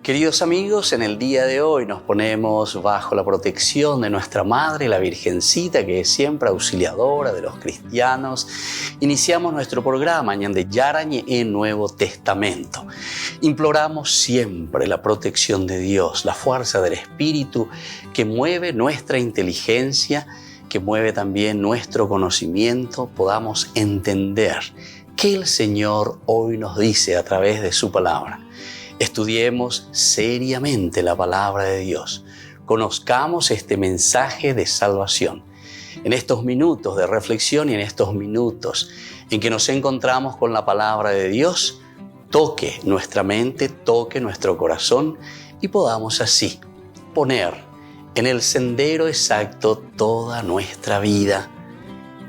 Queridos amigos, en el día de hoy nos ponemos bajo la protección de nuestra Madre, la Virgencita, que es siempre auxiliadora de los cristianos. Iniciamos nuestro programa Ñande Yarañe en Nuevo Testamento. Imploramos siempre la protección de Dios, la fuerza del Espíritu que mueve nuestra inteligencia, que mueve también nuestro conocimiento, podamos entender qué el Señor hoy nos dice a través de su palabra. Estudiemos seriamente la palabra de Dios. Conozcamos este mensaje de salvación. En estos minutos de reflexión y en estos minutos en que nos encontramos con la palabra de Dios, toque nuestra mente, toque nuestro corazón y podamos así poner en el sendero exacto toda nuestra vida.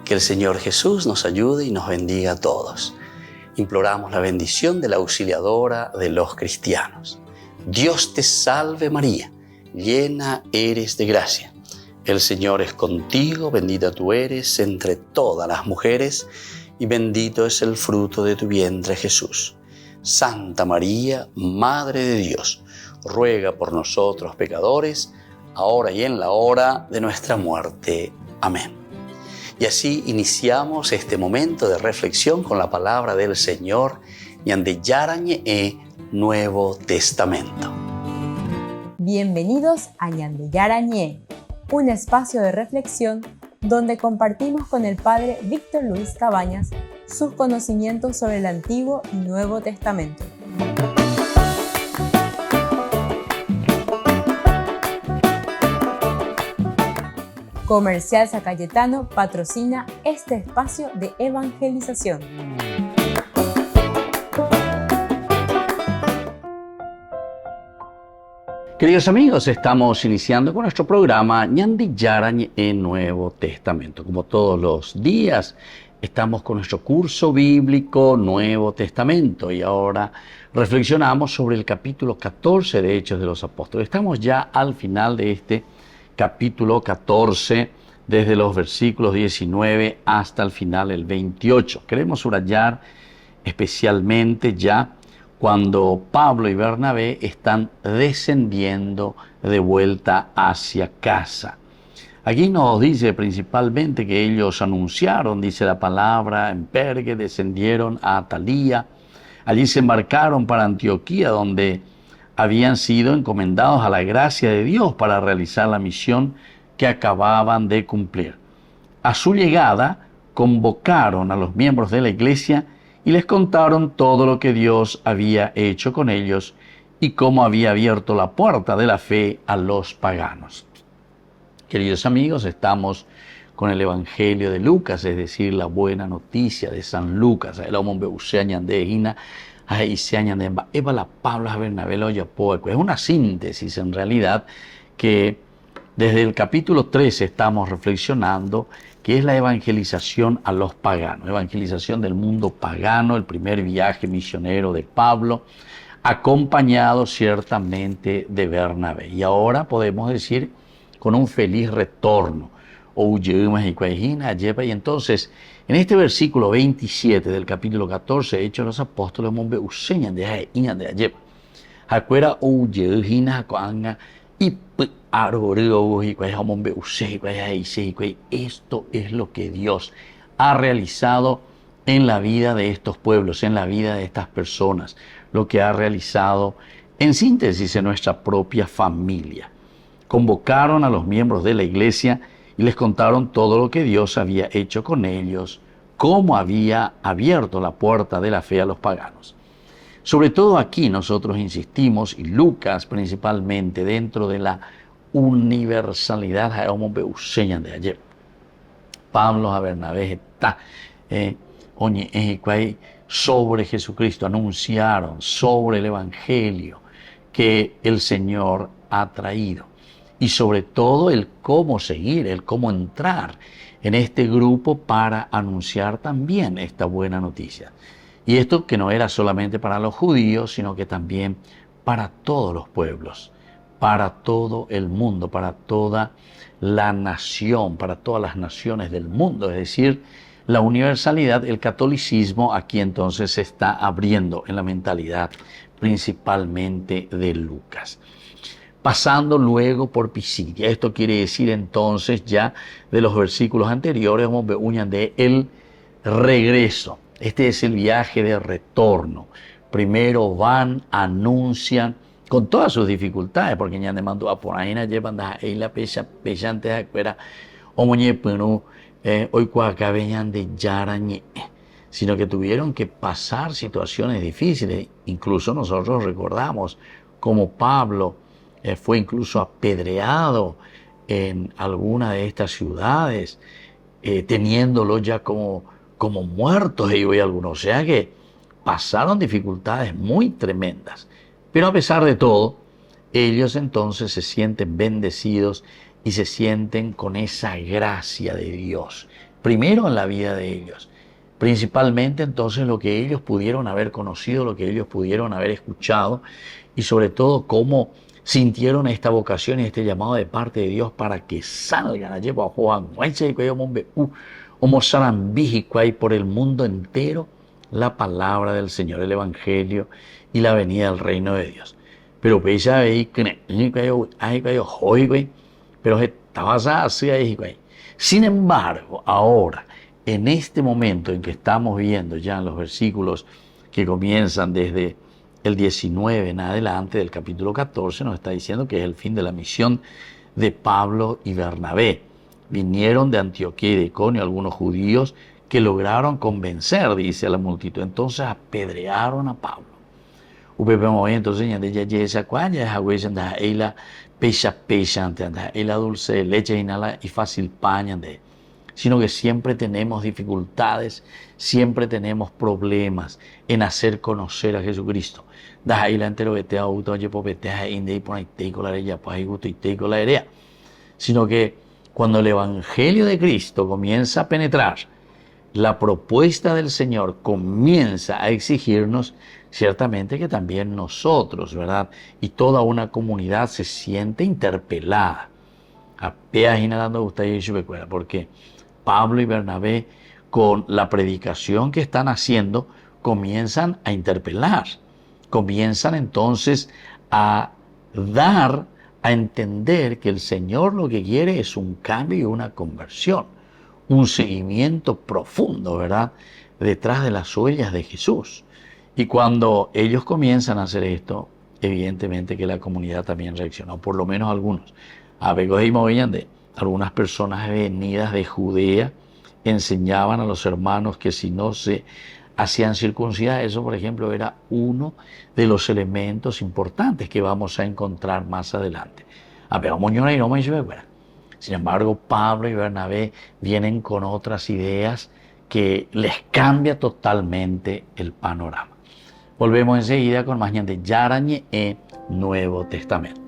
Que el Señor Jesús nos ayude y nos bendiga a todos. Imploramos la bendición de la auxiliadora de los cristianos. Dios te salve María, llena eres de gracia. El Señor es contigo, bendita tú eres entre todas las mujeres y bendito es el fruto de tu vientre Jesús. Santa María, Madre de Dios, ruega por nosotros pecadores, ahora y en la hora de nuestra muerte. Amén. Y así iniciamos este momento de reflexión con la palabra del Señor, Ñande Yarañe Nuevo Testamento. Bienvenidos a Ñande Yarañe, un espacio de reflexión donde compartimos con el Padre Víctor Luis Cabañas sus conocimientos sobre el Antiguo y Nuevo Testamento. Comercial San Cayetano patrocina este espacio de evangelización. Queridos amigos, estamos iniciando con nuestro programa Ñande Yarañe en Nuevo Testamento. Como todos los días, estamos con nuestro curso bíblico Nuevo Testamento y ahora reflexionamos sobre el capítulo 14 de Hechos de los Apóstoles. Estamos ya al final de este capítulo 14, desde los versículos 19 hasta el final, el 28. Queremos subrayar especialmente ya cuando Pablo y Bernabé están descendiendo de vuelta hacia casa. Aquí nos dice principalmente que ellos anunciaron, dice la palabra, en Perge, descendieron a Atalía. Allí se embarcaron para Antioquía, donde habían sido encomendados a la gracia de Dios para realizar la misión que acababan de cumplir. A su llegada, convocaron a los miembros de la iglesia y les contaron todo lo que Dios había hecho con ellos y cómo había abierto la puerta de la fe a los paganos. Queridos amigos, estamos con el Evangelio de Lucas, es decir, la buena noticia de San Lucas. Es una síntesis en realidad que desde el capítulo 13 estamos reflexionando, que es la evangelización a los paganos, evangelización del mundo pagano, el primer viaje misionero de Pablo, acompañado ciertamente de Bernabé. Y ahora podemos decir con un feliz retorno. Y entonces, en este versículo 27 del capítulo 14 de Hechos de los Apóstoles, esto es lo que Dios ha realizado en la vida de estos pueblos, en la vida de estas personas, lo que ha realizado en síntesis en nuestra propia familia. Convocaron a los miembros de la iglesia y les contaron todo lo que Dios había hecho con ellos, cómo había abierto la puerta de la fe a los paganos. Sobre todo aquí nosotros insistimos, y Lucas principalmente, dentro de la universalidad de ayer. Pablo a Bernabé está sobre Jesucristo, anunciaron sobre el Evangelio que el Señor ha traído. Y sobre todo el cómo seguir, el cómo entrar en este grupo para anunciar también esta buena noticia. Y esto que no era solamente para los judíos, sino que también para todos los pueblos, para todo el mundo, para toda la nación, para todas las naciones del mundo. Es decir, la universalidad, el catolicismo aquí entonces se está abriendo en la mentalidad principalmente de Lucas. Pasando luego por Pisidia. Esto quiere decir entonces ya de los versículos anteriores, vamos a ver de el regreso. Este es el viaje de retorno. Primero van, anuncian, con todas sus dificultades, porque ya demandó a por ahí llevan ahí la pechante de afuera, o moñe pero hoy cuaca venían de yarañe, sino que tuvieron que pasar situaciones difíciles. Incluso nosotros recordamos como Pablo fue incluso apedreado en alguna de estas ciudades, teniéndolo ya como muertos y algunos. O sea que pasaron dificultades muy tremendas. Pero a pesar de todo, ellos entonces se sienten bendecidos y se sienten con esa gracia de Dios. Primero en la vida de ellos. Principalmente entonces lo que ellos pudieron haber conocido, lo que ellos pudieron haber escuchado y sobre todo cómo sintieron esta vocación y este llamado de parte de Dios para que salgan allí por el mundo entero la palabra del Señor, el Evangelio y la venida del reino de Dios. Pero sin embargo, ahora, en este momento en que estamos viendo ya en los versículos que comienzan desde el 19 en adelante del capítulo 14, nos está diciendo que es el fin de la misión de Pablo y Bernabé. Vinieron de Antioquía y de Iconio algunos judíos que lograron convencer, dice, a la multitud. Entonces apedrearon a Pablo. Entonces la dulce de leche y fácil paña de, sino que siempre tenemos dificultades, siempre tenemos problemas en hacer conocer a Jesucristo. Sino que cuando el Evangelio de Cristo comienza a penetrar, la propuesta del Señor comienza a exigirnos ciertamente que también nosotros, ¿verdad? Y toda una comunidad se siente interpelada. Porque Pablo y Bernabé, con la predicación que están haciendo, comienzan a interpelar. Comienzan entonces a dar a entender que el Señor lo que quiere es un cambio y una conversión, un seguimiento profundo, ¿verdad?, detrás de las huellas de Jesús. Y cuando ellos comienzan a hacer esto, evidentemente que la comunidad también reaccionó, por lo menos algunos. Algunas personas venidas de Judea enseñaban a los hermanos que si no se hacían circuncidar, eso por ejemplo era uno de los elementos importantes que vamos a encontrar más adelante. Sin embargo, Pablo y Bernabé vienen con otras ideas que les cambia totalmente el panorama. Volvemos enseguida con más de Yarañe e Nuevo Testamento.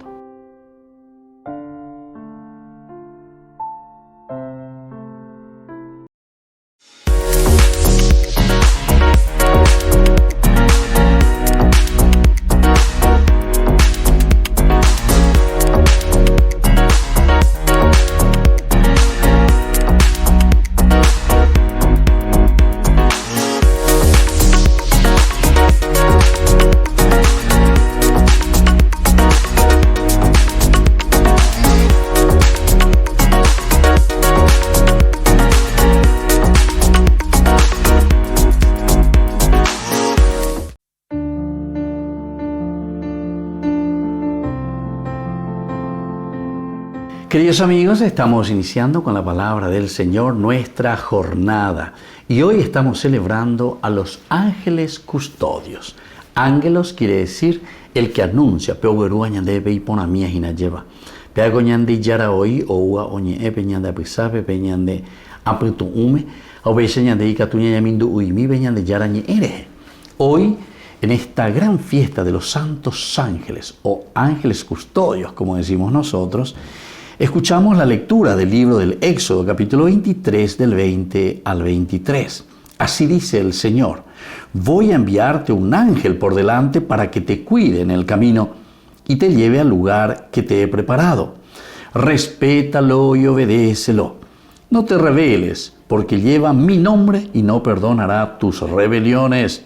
Queridos amigos, estamos iniciando con la palabra del Señor nuestra jornada y hoy estamos celebrando a los ángeles custodios. Ángelos quiere decir el que anuncia, Hoy, en esta gran fiesta de los santos ángeles o ángeles custodios, como decimos nosotros, escuchamos la lectura del libro del Éxodo, capítulo 23, del 20 al 23. Así dice el Señor: voy a enviarte un ángel por delante para que te cuide en el camino y te lleve al lugar que te he preparado. Respétalo y obedécelo. No te rebeles, porque lleva mi nombre y no perdonará tus rebeliones.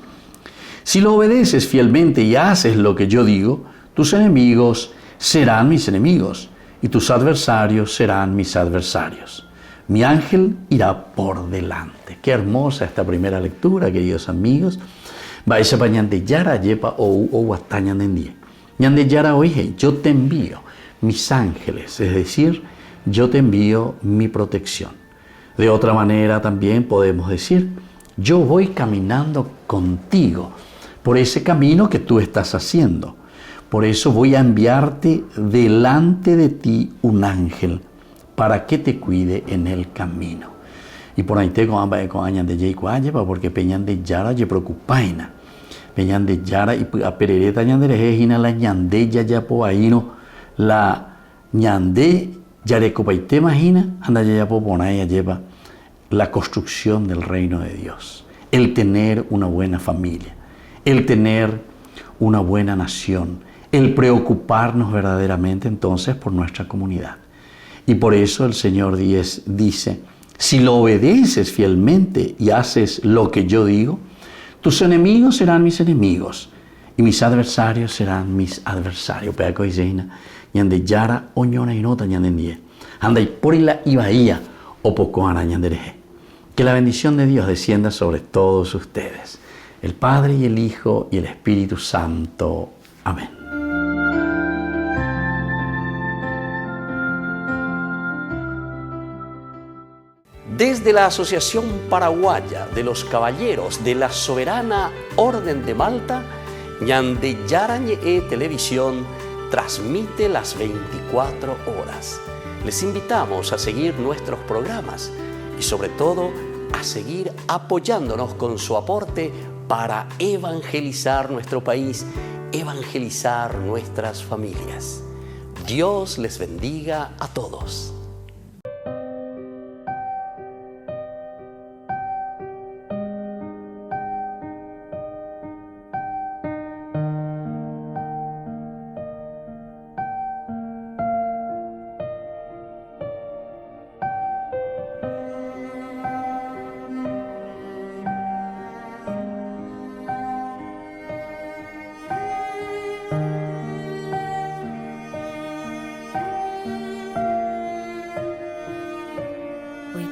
Si lo obedeces fielmente y haces lo que yo digo, tus enemigos serán mis enemigos y tus adversarios serán mis adversarios. Mi ángel irá por delante. Qué hermosa esta primera lectura, queridos amigos. Vaisa pa ñande yara yepa ou hasta ñandendie. Ñande yara oije, yo te envío mis ángeles, es decir, yo te envío mi protección. De otra manera también podemos decir, yo voy caminando contigo por ese camino que tú estás haciendo. Por eso voy a enviarte delante de ti un ángel para que te cuide en el camino. Y por ahí te con añan de Jay porque peñan de yara ye preocupaina. Peñan de yara y a perereta ñan de rejina la ñande ya po ahí no la ñande yarecopaite imagina anda ya po ponaya lleva la construcción del reino de Dios. El tener una buena familia, el tener una buena nación, el preocuparnos verdaderamente entonces por nuestra comunidad. Y por eso el Señor dice, si lo obedeces fielmente y haces lo que yo digo, tus enemigos serán mis enemigos y mis adversarios serán mis adversarios. Peaco y Zeina, ñande yara oñona y nota ñandendie. Anda y por la ibaía o poco ana ñandereje. Que la bendición de Dios descienda sobre todos ustedes, el Padre y el Hijo y el Espíritu Santo. Amén. Desde la Asociación Paraguaya de los Caballeros de la Soberana Orden de Malta, Ñande Yarañe Televisión transmite las 24 horas. Les invitamos a seguir nuestros programas y sobre todo a seguir apoyándonos con su aporte para evangelizar nuestro país, evangelizar nuestras familias. Dios les bendiga a todos.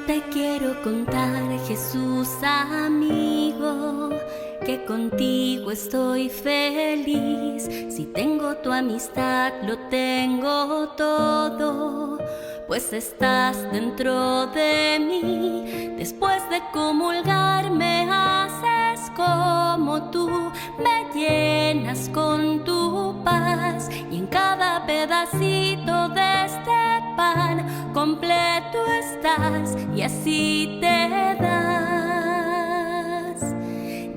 Te quiero contar, Jesús amigo, que contigo estoy feliz. Si tengo tu amistad, lo tengo todo, pues estás dentro de mí. Después de comulgar me haces como tú, me llenas con tu paz, y en cada pedacito de este pan completo estás, y así te das.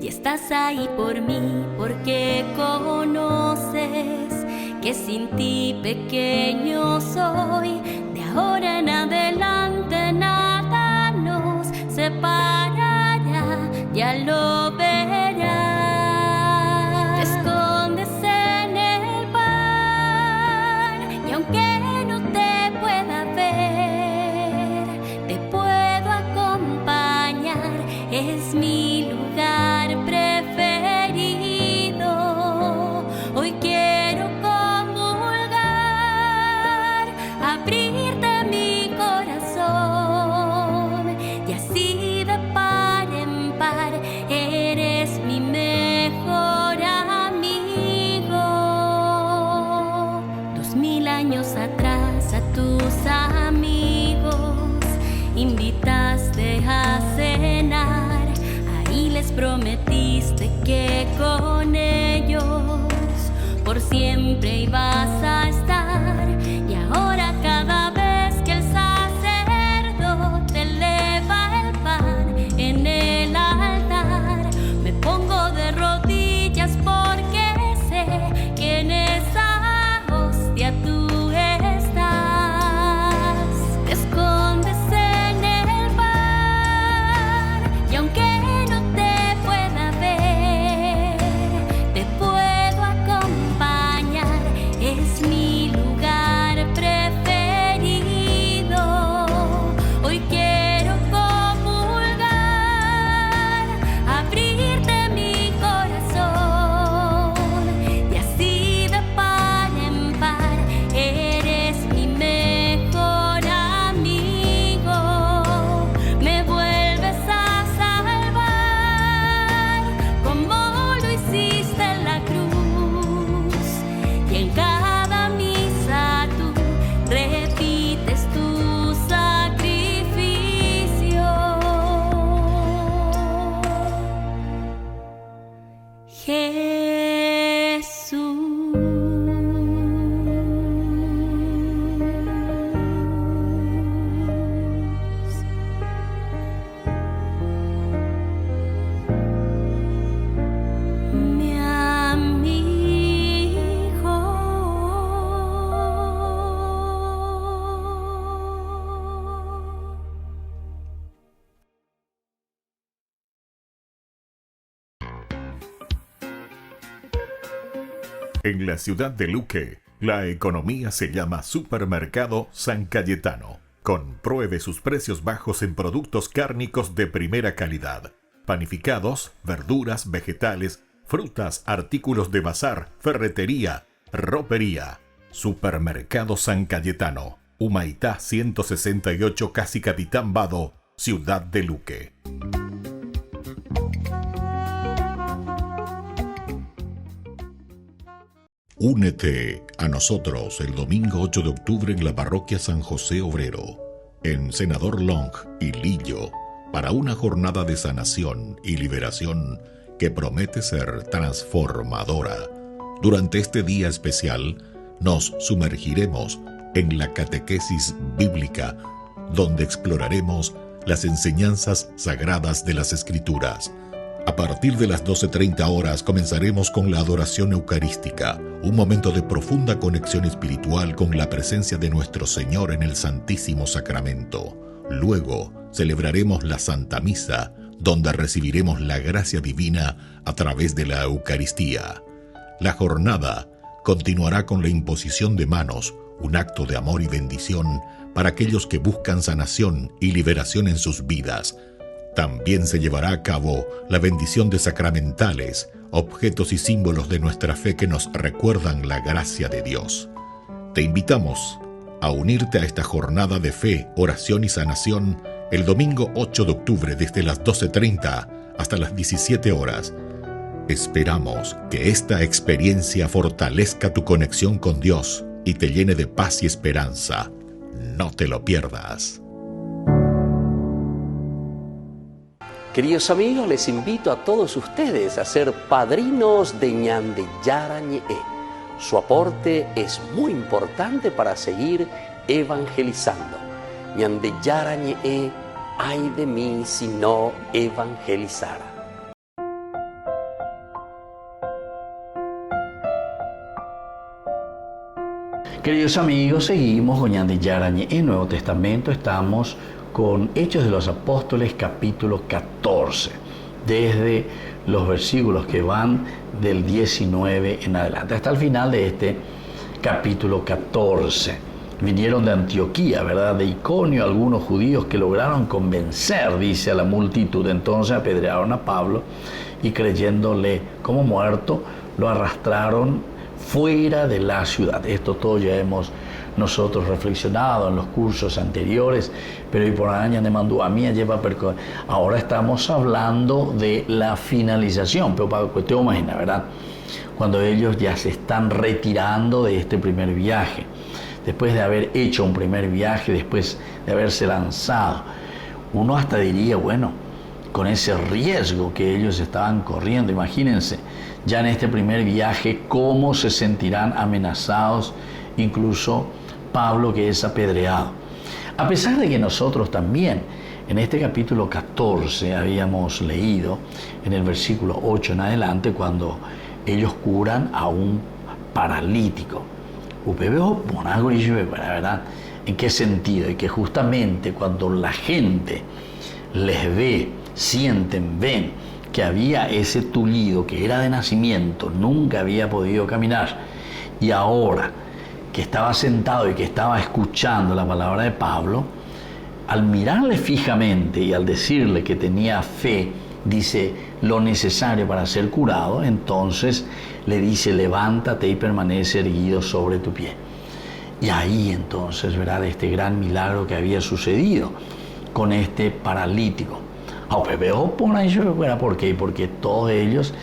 Y estás ahí por mí porque conoces que sin ti pequeño soy. De ahora en adelante nada nos separará, ya lo verás. Te escondes en el pan, y aunque no te pueda ver, te puedo acompañar. Es mi lugar preferido. Hoy quiero comulgar, abrirte mi corazón, y así de par en par eres mi mejor amigo. 2000 años atrás a tus amigos invitaste a cenar, ahí les prometiste que con ellos por siempre ibas a estar. Y ahora cada vez que el sacerdote eleva el pan en el altar, me pongo de rodillas porque sé que en esa hostia tú estás. Te escondes en el pan, y aunque no te pueda ver, te puedo acompañar. En la ciudad de Luque, la economía se llama Supermercado San Cayetano. Compruebe sus precios bajos en productos cárnicos de primera calidad. Panificados, verduras, vegetales, frutas, artículos de bazar, ferretería, ropería. Supermercado San Cayetano, Humaitá 168, casi Capitán Vado, ciudad de Luque. Únete a nosotros el domingo 8 de octubre en la parroquia San José Obrero, en Senador Long y Lillo, para una jornada de sanación y liberación que promete ser transformadora. Durante este día especial, nos sumergiremos en la catequesis bíblica, donde exploraremos las enseñanzas sagradas de las Escrituras. A partir de las 12:30 horas comenzaremos con la adoración eucarística, un momento de profunda conexión espiritual con la presencia de nuestro Señor en el Santísimo Sacramento. Luego celebraremos la Santa Misa, donde recibiremos la gracia divina a través de la Eucaristía. La jornada continuará con la imposición de manos, un acto de amor y bendición para aquellos que buscan sanación y liberación en sus vidas. También se llevará a cabo la bendición de sacramentales, objetos y símbolos de nuestra fe que nos recuerdan la gracia de Dios. Te invitamos a unirte a esta jornada de fe, oración y sanación el domingo 8 de octubre desde las 12:30 hasta las 17 horas. Esperamos que esta experiencia fortalezca tu conexión con Dios y te llene de paz y esperanza. No te lo pierdas. Queridos amigos, les invito a todos ustedes a ser padrinos de Ñande Yarañe. Su aporte es muy importante para seguir evangelizando. Ñande Yarañe, ay de mí si no evangelizara. Queridos amigos, seguimos con Ñande Yarañe. En Nuevo Testamento estamos con Hechos de los Apóstoles, capítulo 14, desde los versículos que van del 19 en adelante, hasta el final de este capítulo 14. Vinieron de Antioquía, ¿verdad? De Iconio, algunos judíos que lograron convencer, dice, a la multitud. Entonces apedrearon a Pablo y, creyéndole como muerto, lo arrastraron fuera de la ciudad. Esto todo ya hemos nosotros reflexionado en los cursos anteriores, pero y por años de mandó a mí lleva perco. Ahora estamos hablando de la finalización, pero para que usted imagina, ¿verdad? Cuando ellos ya se están retirando de este primer viaje, después de haber hecho un primer viaje, después de haberse lanzado, uno hasta diría, bueno, con ese riesgo que ellos estaban corriendo, imagínense, ya en este primer viaje, cómo se sentirán amenazados, incluso Pablo, que es apedreado. A pesar de que nosotros también en este capítulo 14 habíamos leído en el versículo 8 en adelante, cuando ellos curan a un paralítico. ¿Verdad? ¿En qué sentido? Y que justamente cuando la gente les ve, sienten, ven que había ese tullido que era de nacimiento, nunca había podido caminar, y ahora que estaba sentado y que estaba escuchando la palabra de Pablo, al mirarle fijamente y al decirle que tenía fe, dice lo necesario para ser curado, entonces le dice, levántate y permanece erguido sobre tu pie. Y ahí entonces, ¿verdad?, este gran milagro que había sucedido con este paralítico. ¿Por qué? Porque todos ellos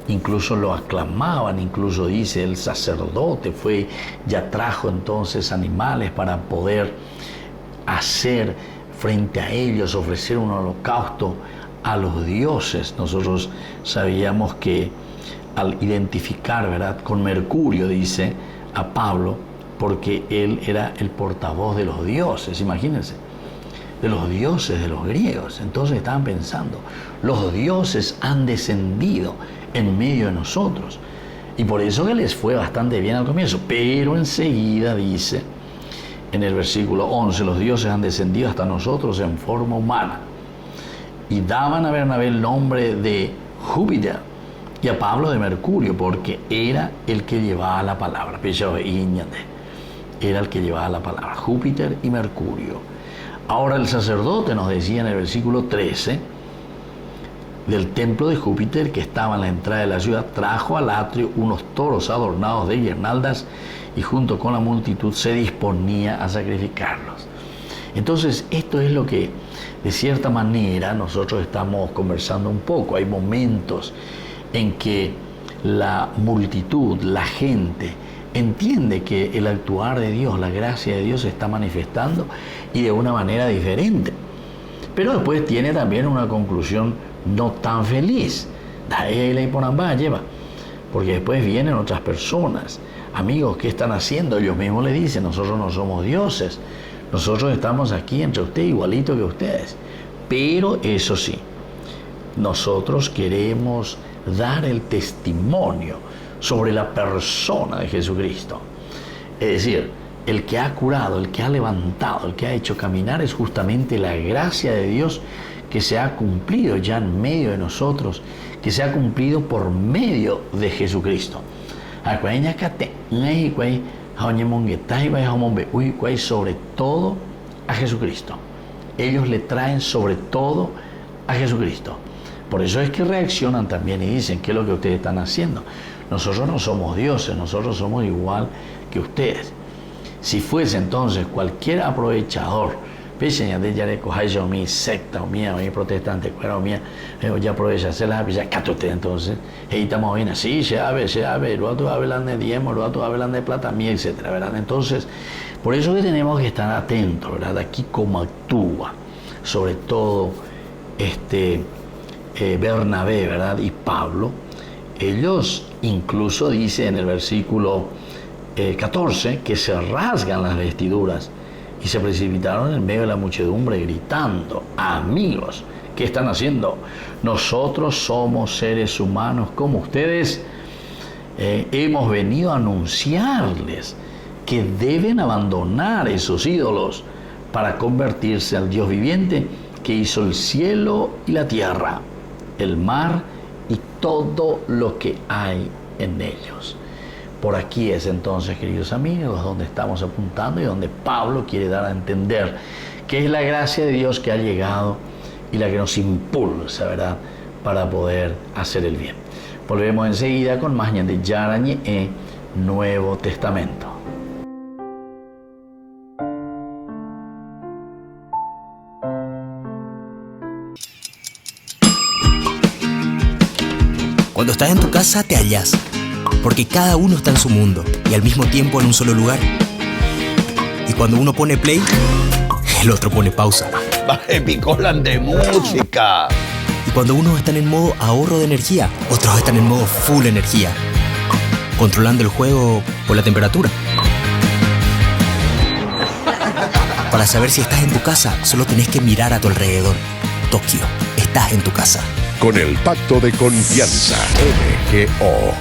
incluso lo aclamaban, incluso dice el sacerdote ya trajo entonces animales para poder hacer frente a ellos, ofrecer un holocausto a los dioses. Nosotros sabíamos que al identificar, ¿verdad?, con Mercurio, dice a Pablo, porque él era el portavoz de los dioses, imagínense, de los dioses de los griegos. Entonces estaban pensando, los dioses han descendido en medio de nosotros, y por eso que les fue bastante bien al comienzo, pero enseguida dice en el versículo 11, los dioses han descendido hasta nosotros en forma humana, y daban a Bernabé el nombre de Júpiter y y a Pablo de Mercurio, porque era el que llevaba la palabra. Era el que llevaba la palabra, Júpiter y Mercurio. Ahora el sacerdote nos decía en el versículo 13, del templo de Júpiter que estaba en la entrada de la ciudad, trajo al atrio unos toros adornados de guirnaldas y junto con la multitud se disponía a sacrificarlos. Entonces, esto es lo que de cierta manera nosotros estamos conversando un poco. Hay momentos en que la multitud, la gente, entiende que el actuar de Dios, la gracia de Dios se está manifestando y de una manera diferente. Pero después tiene también una conclusión no tan feliz. Porque después vienen otras personas. Amigos, ¿qué están haciendo? Ellos mismos le dicen, nosotros no somos dioses. Nosotros estamos aquí entre ustedes igualito que ustedes. Pero eso sí, nosotros queremos dar el testimonio sobre la persona de Jesucristo. Es decir, el que ha curado, el que ha levantado, el que ha hecho caminar es justamente la gracia de Dios que se ha cumplido ya en medio de nosotros, que se ha cumplido por medio de Jesucristo. Sobre todo a Jesucristo. Ellos le traen sobre todo a Jesucristo. Por eso es que reaccionan también y dicen, ¿qué es lo que ustedes están haciendo? Nosotros no somos dioses, nosotros somos igual que ustedes. Si fuese entonces cualquier aprovechador, mi secta, o mi protestante, ya aprovecha hacer la ya catote entonces, y estamos bien así, se abre, luego hablan de diezmo, luego hablan de plata, mía, etcétera, ¿verdad? Entonces, por eso que tenemos que estar atentos, ¿verdad? Aquí cómo actúa, sobre todo Bernabé, ¿verdad? Y Pablo, ellos incluso dice en el versículo 14 que se rasgan las vestiduras y se precipitaron en medio de la muchedumbre gritando, amigos, ¿qué están haciendo? Nosotros somos seres humanos como ustedes. Hemos venido a anunciarles que deben abandonar esos ídolos para convertirse al Dios viviente que hizo el cielo y la tierra, el mar y todo lo que hay en ellos. Por aquí es entonces, queridos amigos, donde estamos apuntando y donde Pablo quiere dar a entender que es la gracia de Dios que ha llegado y la que nos impulsa, ¿verdad?, para poder hacer el bien. Volvemos enseguida con más de Yarañe e Nuevo Testamento. Cuando estás en tu casa te hallas, porque cada uno está en su mundo y al mismo tiempo en un solo lugar. Y cuando uno pone play, el otro pone pausa. Picolan de música. Y cuando unos están en modo ahorro de energía, otros están en modo full energía, controlando el juego por la temperatura. Para saber si estás en tu casa, solo tenés que mirar a tu alrededor. Tokio, estás en tu casa. Con el Pacto de Confianza, MGO.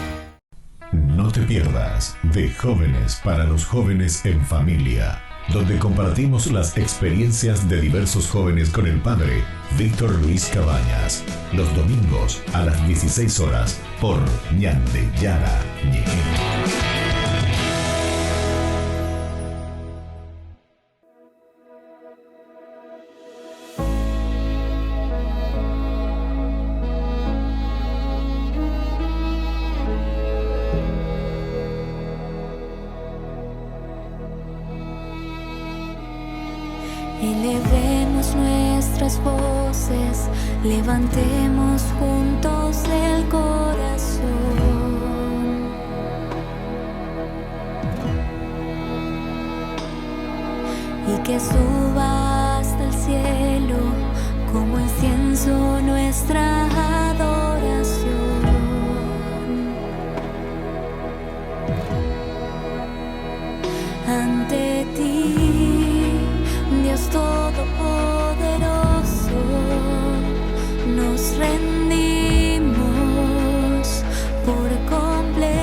No te pierdas de Jóvenes para los Jóvenes en Familia, donde compartimos las experiencias de diversos jóvenes con el padre Víctor Luis Cabañas, los domingos a las 16 horas por Ñande Yara Ñe. Elevemos nuestras voces, levantemos juntos el corazón y que suba hasta el cielo como incienso nuestra adoración. Ante ti, Dios Todopoderoso, nos rendimos por completo.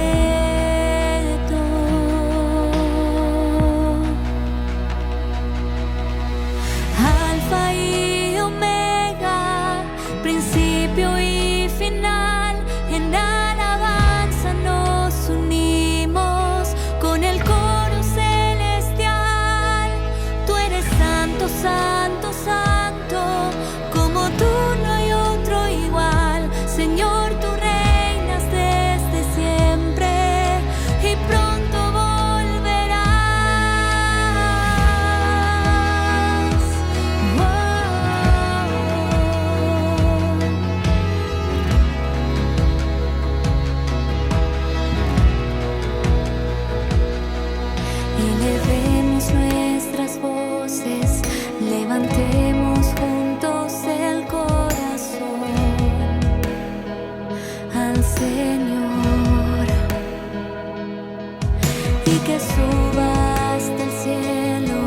Alfa y Omega, principio y que suba hasta el cielo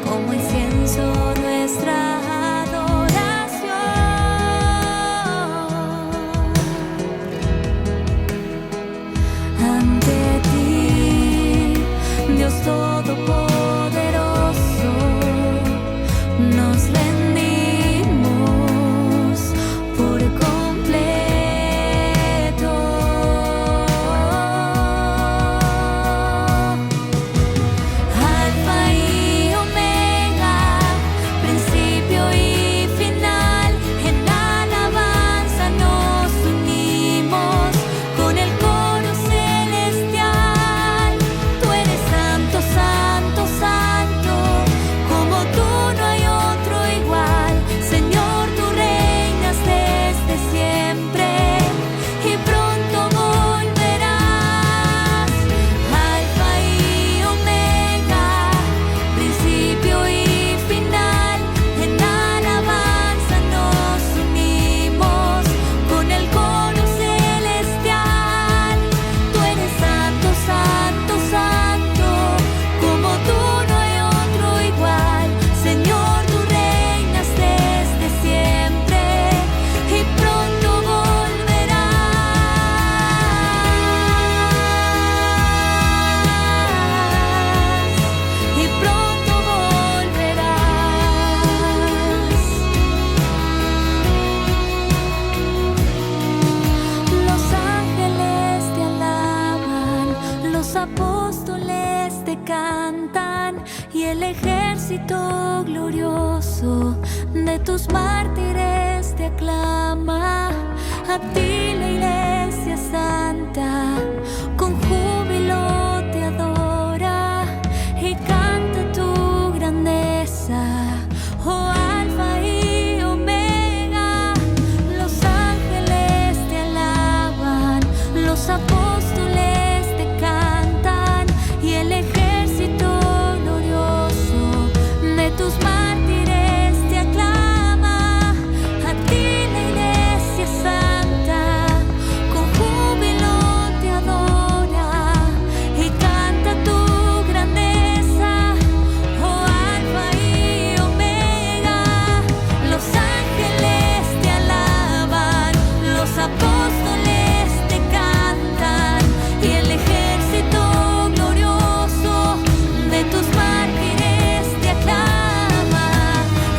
como incienso nuestra adoración. Ante ti, Dios Todopoderoso, nos rendimos por completo. Alfa y Omega, principio y final, en alabanza nos unimos con el coro celestial. Tú eres santo, santo, santo, como tú no hay otro igual. Señor, tú reinas desde siempre y pronto volverás. Alfa y Omega, principio y final, en alabanza nos unimos con el coro celestial. Tú eres santo, santo, santo, como tú no hay otro igual. Señor, tú reinas desde siempre y pronto volverás. Y pronto volverás. Los ángeles te alaban, los apóstoles te cantan y el ejército glorioso de tus mártires te aclama. A ti la iglesia santa con júbilo te adora y canta tu grandeza. Oh Alfa y Omega, los ángeles te alaban, los apóstoles te cantan y el ejército glorioso de tus mártires te aclama. A ti la iglesia santa con júbilo te adora y canta tu grandeza. Oh Alfa y Omega, los ángeles te alaban, los apóstoles te cantan y el ejército glorioso de tus mártires te aclama.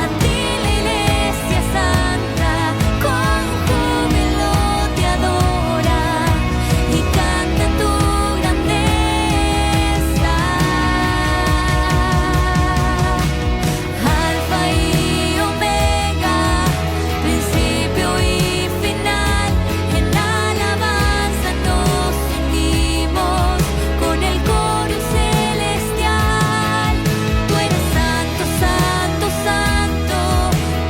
A ti la iglesia santa con júbilo te adora y canta tu grandeza. Alfa y Omega, principio y final, en alabanza nos unimos con el coro celestial. Tú eres santo, santo, santo,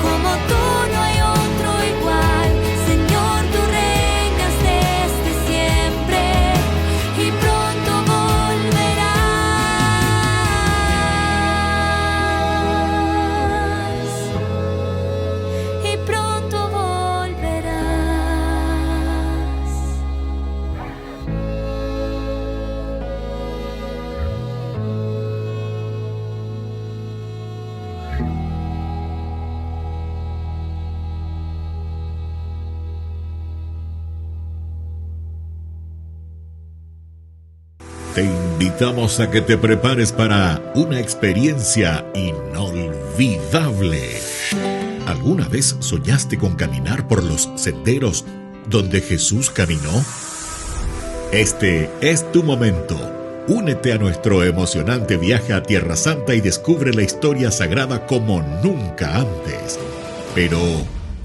como tú no hay otro igual. Señor, tú reinas desde siempre y pronto volverás. Y pronto volverás. Te invitamos a que te prepares para una experiencia inolvidable. ¿Alguna vez soñaste con caminar por los senderos donde Jesús caminó? Este es tu momento. Únete a nuestro emocionante viaje a Tierra Santa y descubre la historia sagrada como nunca antes. Pero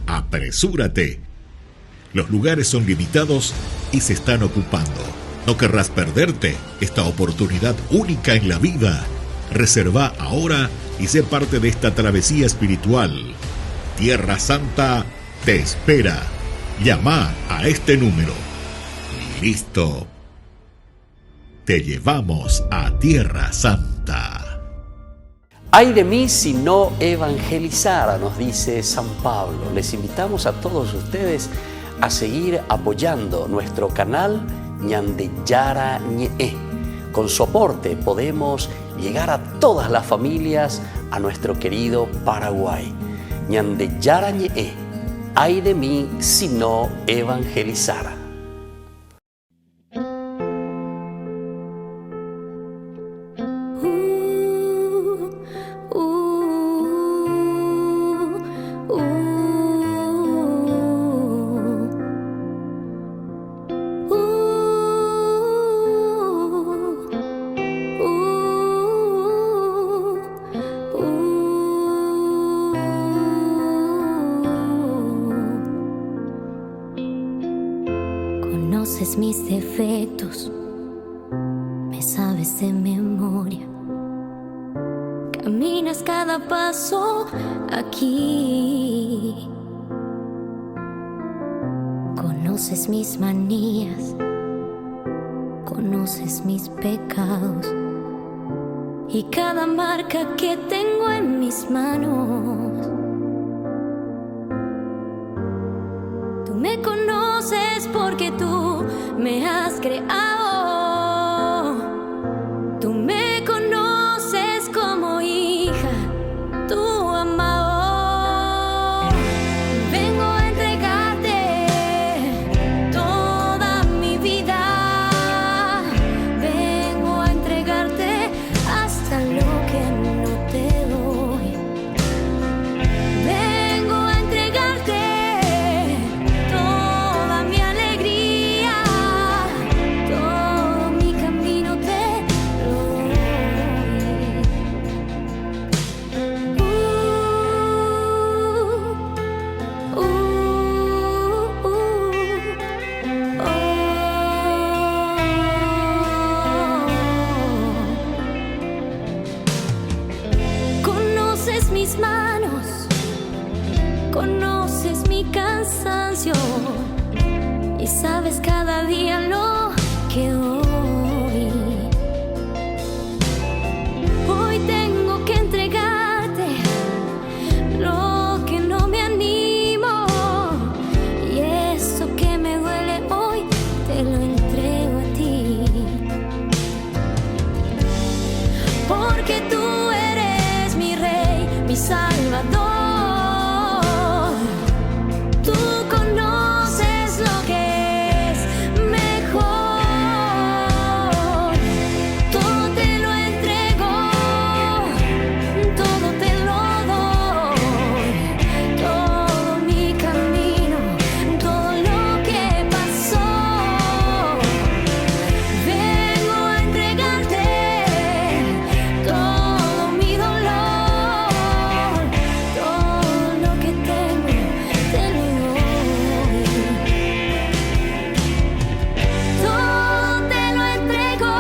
apresúrate. Los lugares son limitados y se están ocupando. No querrás perderte esta oportunidad única en la vida. Reserva ahora y sé parte de esta travesía espiritual. Tierra Santa te espera. Llama a este número. Listo. Te llevamos a Tierra Santa. Ay de mí si no evangelizara, nos dice San Pablo. Les invitamos a todos ustedes a seguir apoyando nuestro canal Ñande Yara Ñe, Con su aporte podemos llegar a todas las familias a nuestro querido Paraguay. Ñande Yarañe, ay de mí si no evangelizara. Conoces mis defectos, me sabes de memoria. Caminas cada paso aquí. Conoces mis manías, conoces mis pecados y cada marca que tengo en mis manos. Tú me conoces porque tú me has creado. Tú me conoces como hija, tu amado. Vengo a entregarte toda mi vida. Vengo a entregarte hasta lo que no te doy. Vengo a entregarte toda mi alegría, todo mi camino te lo doy. Conoces mis manos, conoces mi cansancio y sabes cada día lo que doy. Hoy tengo que entregarte lo que no me animo y eso que me duele hoy te lo entrego a ti. Porque tú eres mi rey, mi salvador. Tú conoces lo que es mejor. Todo te lo entrego, todo te lo doy. Todo mi camino, todo lo que pasó. Vengo a entregarte todo mi dolor, todo lo que tengo te lo doy. Todo te lo entrego,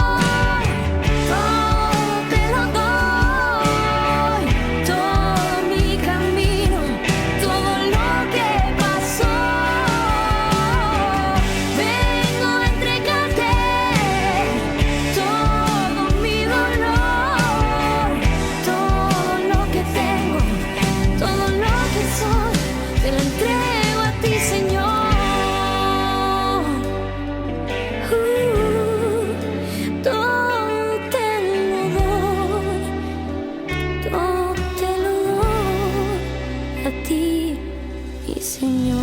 todo te lo doy, todo mi camino, todo lo que pasó. Vengo a entregarte todo mi dolor, todo lo que tengo, todo lo que soy, te lo entrego a ti, Señor. Todo te lo doy, todo te lo doy a ti, mi Señor.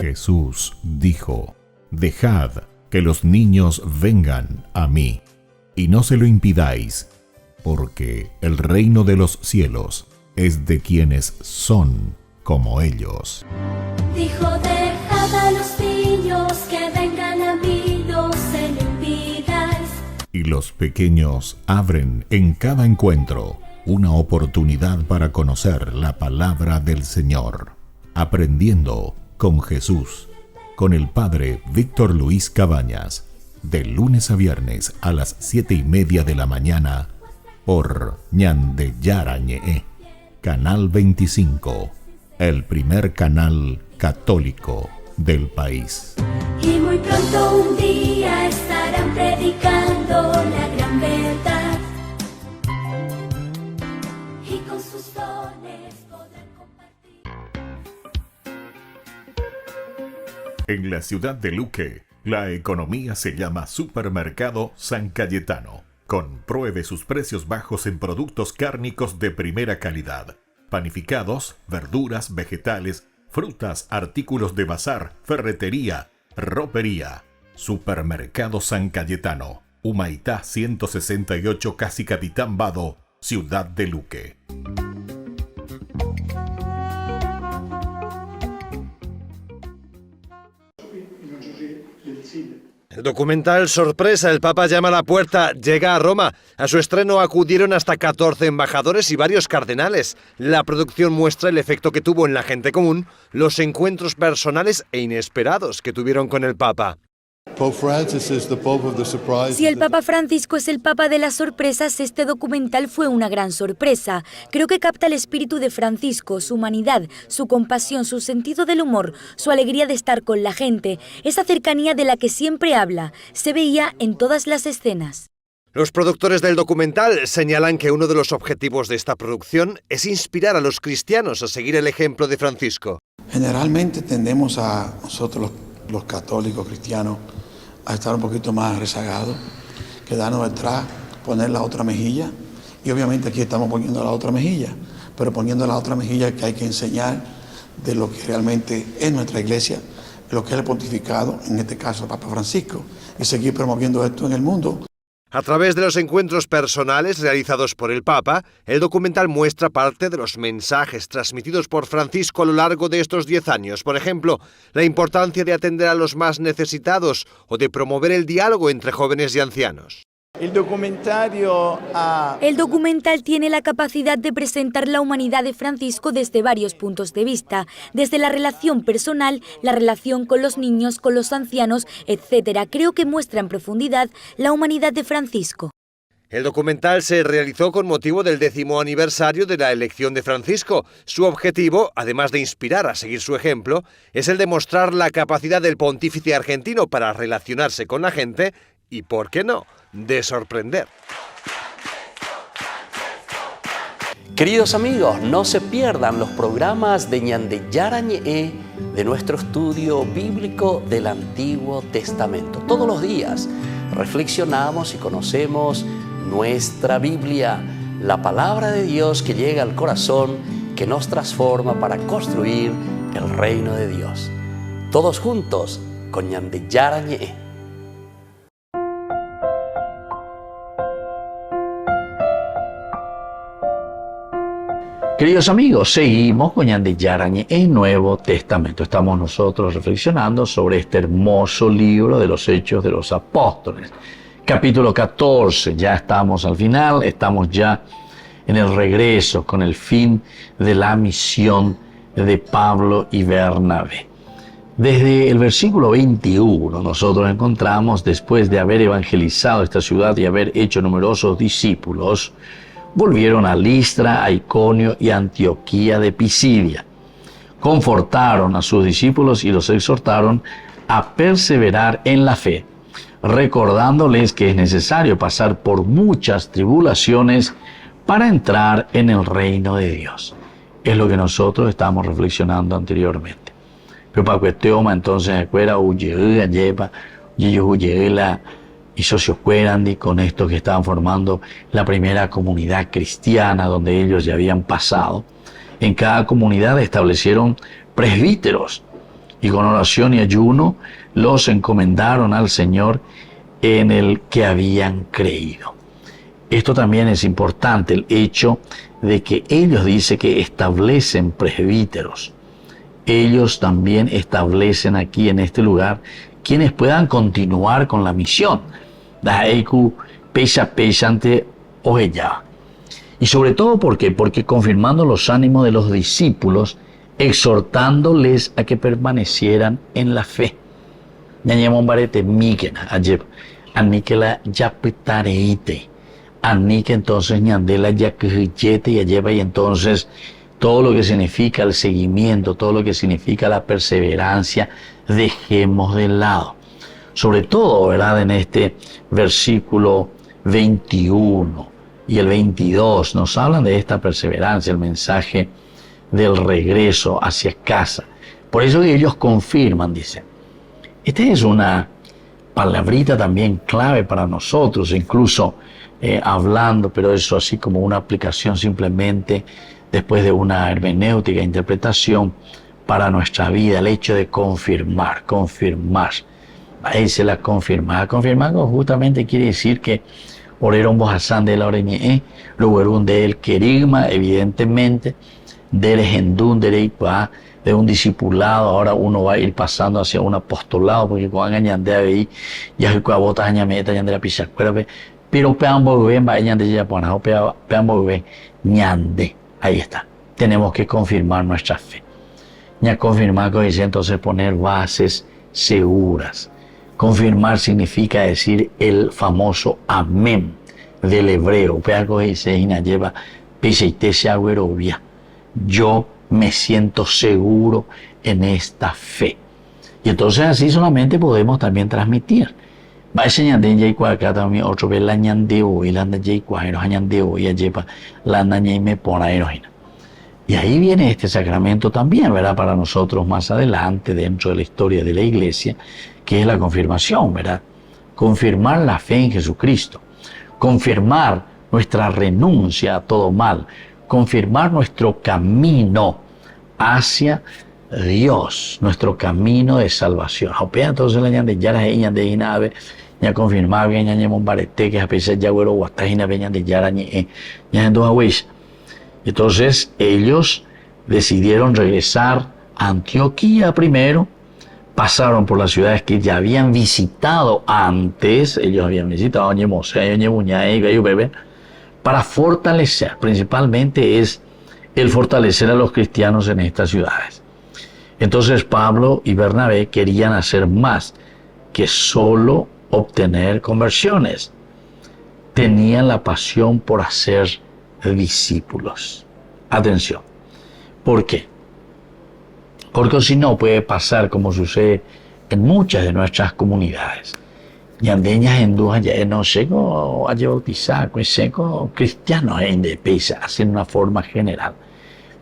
Jesús dijo, dejad que los niños vengan a mí, y no se lo impidáis, porque el reino de los cielos es de quienes son como ellos. Dijo, dejad a los niños que vengan a mí, no se lo impidáis. Y los pequeños abren en cada encuentro una oportunidad para conocer la palabra del Señor, aprendiendo con Jesús, con el Padre Víctor Luis Cabañas, de lunes a viernes a las 7:30 de la mañana, por Ñande Yarañe, Canal 25, el primer canal católico del país. Y muy pronto un día estarán predicando la gran verdad. Y con sus dones podrán compartir. En la ciudad de Luque, la economía se llama Supermercado San Cayetano. Compruebe sus precios bajos en productos cárnicos de primera calidad. Panificados, verduras, vegetales, frutas, artículos de bazar, ferretería, ropería. Supermercado San Cayetano, Humaitá 168, Casi Capitán Vado, ciudad de Luque. El documental Sorpresa, el Papa llama a la puerta, llega a Roma. A su estreno acudieron hasta 14 embajadores y varios cardenales. La producción muestra el efecto que tuvo en la gente común los encuentros personales e inesperados que tuvieron con el Papa. Si el Papa Francisco es el Papa de las sorpresas, este documental fue una gran sorpresa. Creo que capta el espíritu de Francisco, su humanidad, su compasión, su sentido del humor, su alegría de estar con la gente, esa cercanía de la que siempre habla. Se veía en todas las escenas. Los productores del documental señalan que uno de los objetivos de esta producción es inspirar a los cristianos a seguir el ejemplo de Francisco. Generalmente tendemos a nosotros los católicos cristianos a estar un poquito más rezagados, quedarnos detrás, poner la otra mejilla, y obviamente aquí estamos poniendo la otra mejilla, pero poniendo la otra mejilla que hay que enseñar de lo que realmente es nuestra iglesia, lo que es el pontificado, en este caso el Papa Francisco, y seguir promoviendo esto en el mundo. A través de los encuentros personales realizados por el Papa, el documental muestra parte de los mensajes transmitidos por Francisco a lo largo de estos 10 años. Por ejemplo, la importancia de atender a los más necesitados o de promover el diálogo entre jóvenes y ancianos. El documental tiene la capacidad de presentar la humanidad de Francisco desde varios puntos de vista, desde la relación personal, la relación con los niños, con los ancianos, etc. Creo que muestra en profundidad la humanidad de Francisco. El documental se realizó con motivo del 10º aniversario de la elección de Francisco. Su objetivo, además de inspirar a seguir su ejemplo, es el de mostrar la capacidad del pontífice argentino para relacionarse con la gente y, ¿por qué no?, de sorprender. Queridos amigos, no se pierdan los programas de Ñande Yarañe de nuestro estudio bíblico del Antiguo Testamento. Todos los días reflexionamos y conocemos nuestra Biblia, la palabra de Dios que llega al corazón, que nos transforma para construir el reino de Dios. Todos juntos con Ñande Yarañe. Queridos amigos, seguimos con Ñande Yarañe en Nuevo Testamento. Estamos nosotros reflexionando sobre este hermoso libro de los Hechos de los Apóstoles. Capítulo 14, ya estamos al final, estamos ya en el regreso con el fin de la misión de Pablo y Bernabé. Desde el versículo 21 nosotros encontramos, después de haber evangelizado esta ciudad y haber hecho numerosos discípulos, volvieron a Listra, a Iconio y a Antioquía de Pisidia. Confortaron a sus discípulos y los exhortaron a perseverar en la fe, recordándoles que es necesario pasar por muchas tribulaciones para entrar en el reino de Dios. Es lo que nosotros estábamos reflexionando anteriormente. Pero para cuestión, entonces, y socios Cuerandi, con estos que estaban formando la primera comunidad cristiana donde ellos ya habían pasado. En cada comunidad establecieron presbíteros y con oración y ayuno los encomendaron al Señor en el que habían creído. Esto también es importante, el hecho de que ellos dicen que establecen presbíteros. Ellos también establecen aquí en este lugar quienes puedan continuar con la misión. Y sobre todo, ¿por qué? Porque confirmando los ánimos de los discípulos, exhortándoles a que permanecieran en la fe. Entonces ñandela ya y entonces todo lo que significa el seguimiento, todo lo que significa la perseverancia, dejemos de lado. Sobre todo, ¿verdad?, en este versículo 21 y el 22 nos hablan de esta perseverancia, el mensaje del regreso hacia casa. Por eso ellos confirman, dicen, Esta es una palabrita también clave para nosotros, incluso hablando, pero eso así como una aplicación simplemente después de una hermenéutica, interpretación para nuestra vida, el hecho de confirmar. Ahí se la confirma. Confirmar justamente quiere decir que Oreron Bohasan de la Oreñe, luego de el querigma, evidentemente, del hendún de un discipulado, ahora uno va a ir pasando hacia un apostolado, porque cuando añande ahí, ya es que botas añameta, añande la pichacuera, pero peambo ven, va añande ya pona, peambo ven, ñande, ahí está. Tenemos que confirmar nuestra fe. Ya confirmar que dice entonces poner bases seguras. Confirmar significa decir el famoso amén del hebreo. Peaco dice ina lleva piseitese agüerovia. Yo me siento seguro en esta fe. Y entonces así solamente podemos también transmitir. Va a enseñar de Yaikua acá también otro vez la ñandeo y la anda Yaikua y los añandeo y lleva la anda me pone aerojina. Y ahí viene este sacramento también, ¿verdad? Para nosotros más adelante, dentro de la historia de la Iglesia, que es la confirmación, ¿verdad? Confirmar la fe en Jesucristo, confirmar nuestra renuncia a todo mal, confirmar nuestro camino hacia Dios, nuestro camino de salvación. Entonces la ñande ya la ñande inave, ya confirmar que ñande monbarete, que a pesar ya güero guastajina ñande ya la ñande dos. Entonces ellos decidieron regresar a Antioquía primero, pasaron por las ciudades que ya habían visitado antes, ellos habían visitado Ñemosea, Ñebuña y Gallo Bebé, para fortalecer, principalmente es el fortalecer a los cristianos en estas ciudades. Entonces Pablo y Bernabé querían hacer más que solo obtener conversiones. Tenían la pasión por hacer discípulos. Atención. ¿Por qué? Porque si no puede pasar como sucede en muchas de nuestras comunidades. Yandeñas hindúes ya no sé cómo hay bautizar, cristianos en de pesa, así en una forma general.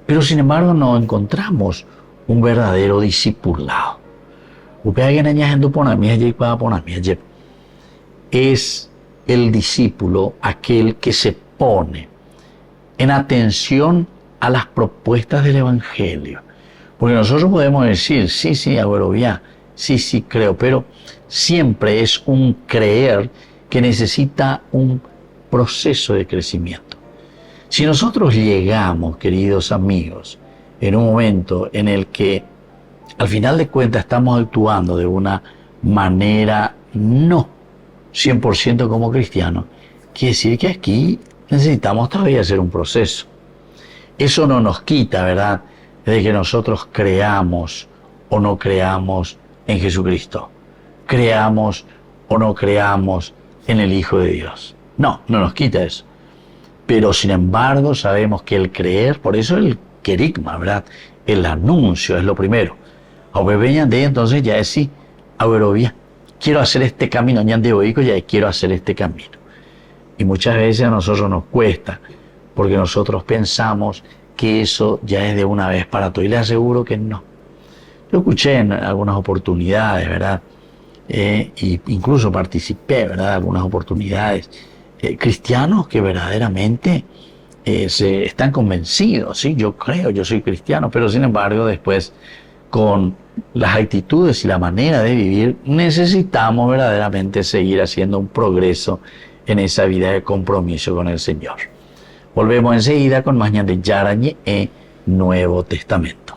Pero sin embargo no encontramos un verdadero discipulado. Es el discípulo aquel que se pone en atención a las propuestas del Evangelio. Porque nosotros podemos decir, sí, agüerovia, sí, creo, pero siempre es un creer que necesita un proceso de crecimiento. Si nosotros llegamos, queridos amigos, en un momento en el que al final de cuentas estamos actuando de una manera no 100% como cristianos, quiere decir que aquí necesitamos todavía hacer un proceso. Eso no nos quita, ¿verdad?, de que nosotros creamos o no creamos en Jesucristo. Creamos o no creamos en el Hijo de Dios. No nos quita eso. Pero sin embargo sabemos que el creer, por eso el querigma, ¿verdad?, el anuncio es lo primero. Entonces ya es sí, quiero hacer este camino, ya quiero hacer este camino. Y muchas veces a nosotros nos cuesta, porque nosotros pensamos que eso ya es de una vez para todo. Y les aseguro que no. Yo escuché en algunas oportunidades, ¿verdad? Y incluso participé, ¿verdad?, en algunas oportunidades. Cristianos que verdaderamente se están convencidos, ¿sí? Yo creo, yo soy cristiano, pero sin embargo después con las actitudes y la manera de vivir necesitamos verdaderamente seguir haciendo un progreso en esa vida de compromiso con el Señor. Volvemos enseguida con más de Yarañe e Nuevo Testamento.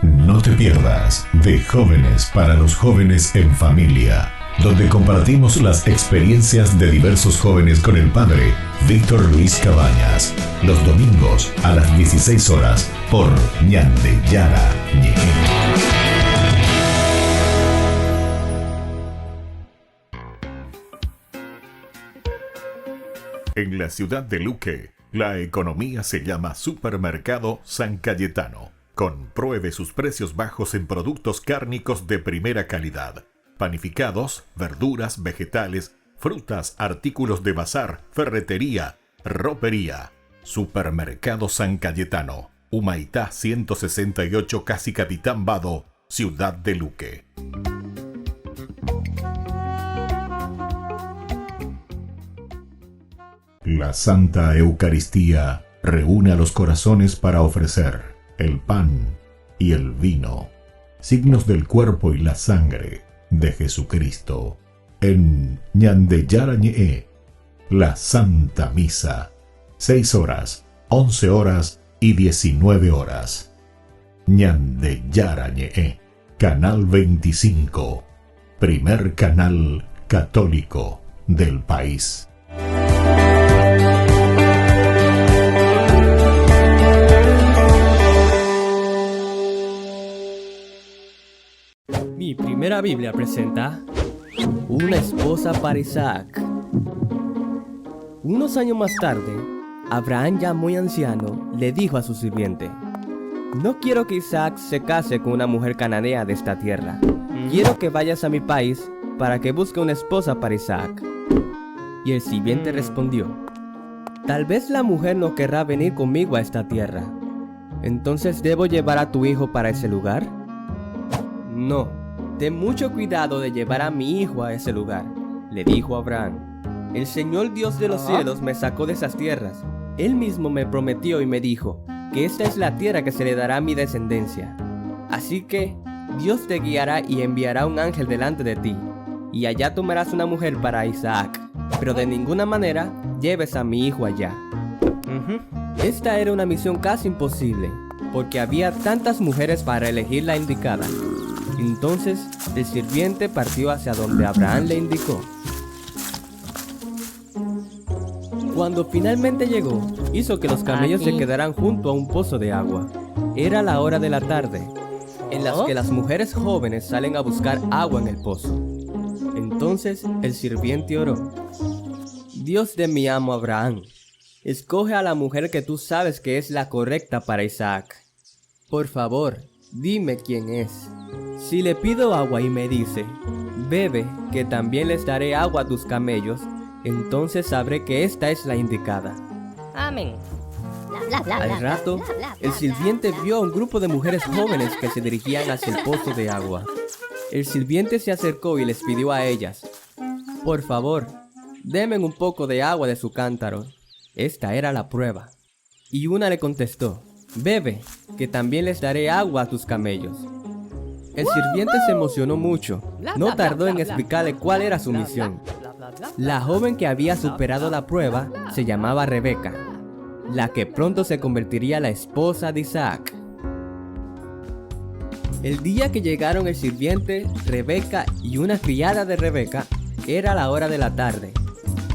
No te pierdas de Jóvenes para los Jóvenes en Familia, donde compartimos las experiencias de diversos jóvenes con el padre Víctor Luis Cabañas, los domingos a las 16 horas por Ñande Yara Ñe. En la ciudad de Luque, la economía se llama Supermercado San Cayetano. Compruebe sus precios bajos en productos cárnicos de primera calidad. Panificados, verduras, vegetales, frutas, artículos de bazar, ferretería, ropería. Supermercado San Cayetano, Humaitá 168, casi Capitán Vado, Ciudad de Luque. La Santa Eucaristía reúne a los corazones para ofrecer el pan y el vino, signos del cuerpo y la sangre de Jesucristo. En Ñandeyarañe, la Santa Misa, 6 horas, 11 horas y 19 horas. Ñandeyarañe, Canal 25, primer canal católico del país. Mi primera Biblia presenta Una esposa para Isaac. Unos años más tarde, Abraham, ya muy anciano, le dijo a su sirviente: no quiero que Isaac se case con una mujer cananea de esta tierra. Quiero que vayas a mi país para que busque una esposa para Isaac. Y el sirviente respondió: tal vez la mujer no querrá venir conmigo a esta tierra. ¿Entonces debo llevar a tu hijo para ese lugar? No, ten mucho cuidado de llevar a mi hijo a ese lugar, le dijo Abraham. El Señor Dios de los cielos me sacó de esas tierras. Él mismo me prometió y me dijo que esta es la tierra que se le dará a mi descendencia. Así que Dios te guiará y enviará un ángel delante de ti, y allá tomarás una mujer para Isaac, pero de ninguna manera lleves a mi hijo allá. Esta era una misión casi imposible, porque había tantas mujeres para elegir la indicada. Entonces el sirviente partió hacia donde Abraham le indicó. Cuando finalmente llegó, hizo que los camellos se quedaran junto a un pozo de agua. Era la hora de la tarde, en las que las mujeres jóvenes salen a buscar agua en el pozo. Entonces el sirviente oró: Dios de mi amo Abraham, escoge a la mujer que tú sabes que es la correcta para Isaac. Por favor, dime quién es. Si le pido agua y me dice: bebe, que también les daré agua a tus camellos, entonces sabré que esta es la indicada. Amén. Al rato, el sirviente vio a un grupo de mujeres jóvenes que se dirigían hacia el pozo de agua. El sirviente se acercó y les pidió a ellas: por favor, denme un poco de agua de su cántaro. Esta era la prueba. Y una le contestó: bebe, que también les daré agua a tus camellos. El sirviente se emocionó mucho. No tardó en explicarle cuál era su misión. La joven que había superado la prueba se llamaba Rebeca, la que pronto se convertiría en la esposa de Isaac. El día que llegaron el sirviente, Rebeca y una criada de Rebeca, era la hora de la tarde,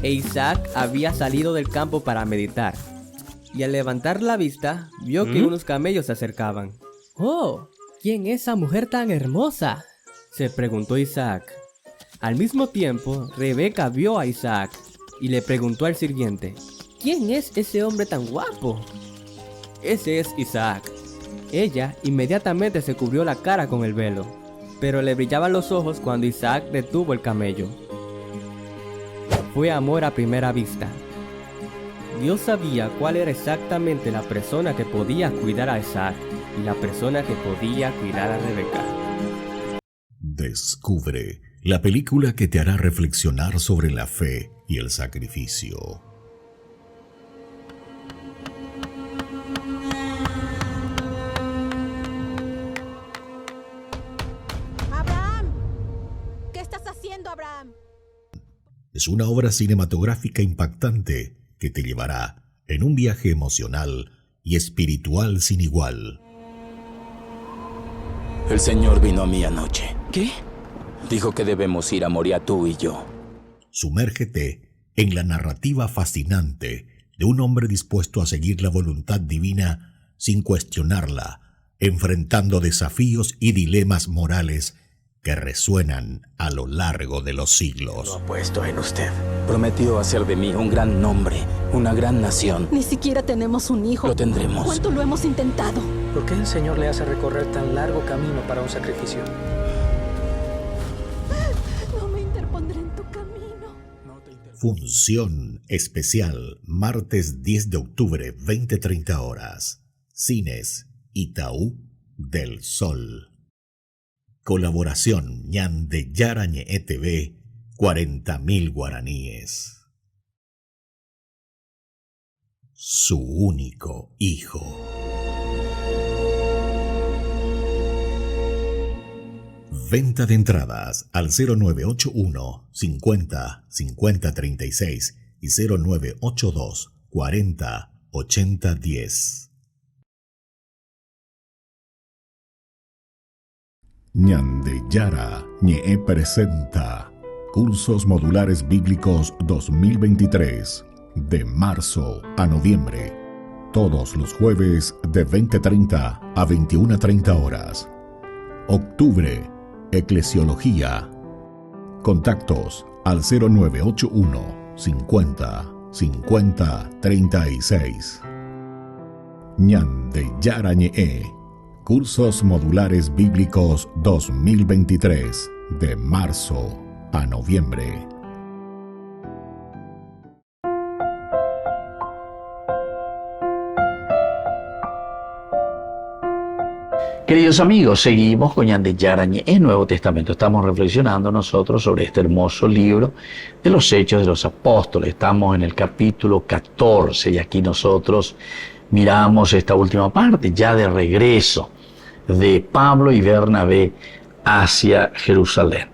e Isaac había salido del campo para meditar. Y al levantar la vista, vio que unos camellos se acercaban. ¡Oh! ¿Quién es esa mujer tan hermosa?, se preguntó Isaac. Al mismo tiempo, Rebeca vio a Isaac y le preguntó al sirviente: ¿quién es ese hombre tan guapo? Ese es Isaac. Ella inmediatamente se cubrió la cara con el velo, pero le brillaban los ojos cuando Isaac detuvo el camello. Fue amor a primera vista. Dios sabía cuál era exactamente la persona que podía cuidar a Isaac y la persona que podía cuidar a Rebeca. Descubre la película que te hará reflexionar sobre la fe y el sacrificio. ¡Abraham! ¿Qué estás haciendo, Abraham? Es una obra cinematográfica impactante que te llevará en un viaje emocional y espiritual sin igual. El Señor vino a mí anoche. ¿Qué? Dijo que debemos ir a Moria, tú y yo. Sumérgete en la narrativa fascinante de un hombre dispuesto a seguir la voluntad divina sin cuestionarla, enfrentando desafíos y dilemas morales que resuenan a lo largo de los siglos. Lo apuesto en usted. Prometió hacer de mí un gran nombre, una gran nación. Ni siquiera tenemos un hijo. Lo tendremos. ¿Cuánto lo hemos intentado? ¿Por qué el Señor le hace recorrer tan largo camino para un sacrificio? No me interpondré en tu camino. Función especial, martes 10 de octubre, 20:30 horas. Cines Itaú del Sol. Colaboración Ñande Yarañe ETV, 40.000 guaraníes. Su único hijo. Venta de entradas al 0981 50 50 36 y 0982 40 80 10. Ñande Yara Ñe presenta Cursos Modulares Bíblicos 2023 de marzo a noviembre, todos los jueves de 20:30 a 21:30 horas. Octubre, Eclesiología. Contactos al 0981 50 50 36. Ñande Yarañe, Cursos Modulares Bíblicos 2023 de marzo a noviembre. Queridos amigos, seguimos con Ñande Yarañe en Nuevo Testamento. Estamos reflexionando nosotros sobre este hermoso libro de los Hechos de los Apóstoles. Estamos en el capítulo 14 y aquí nosotros miramos esta última parte, ya de regreso de Pablo y Bernabé hacia Jerusalén.